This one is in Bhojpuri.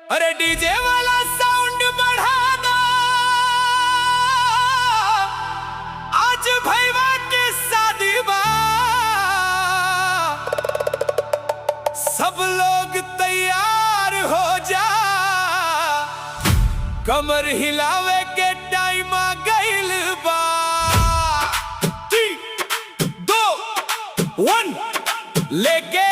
अरे डीजे वाला साउंड बढ़ा दो, आज भैया की शादी बा। सब लोग तैयार हो जा, कमर हिलावे के टाइम आ गइल बा। 3, 2, 1 लेके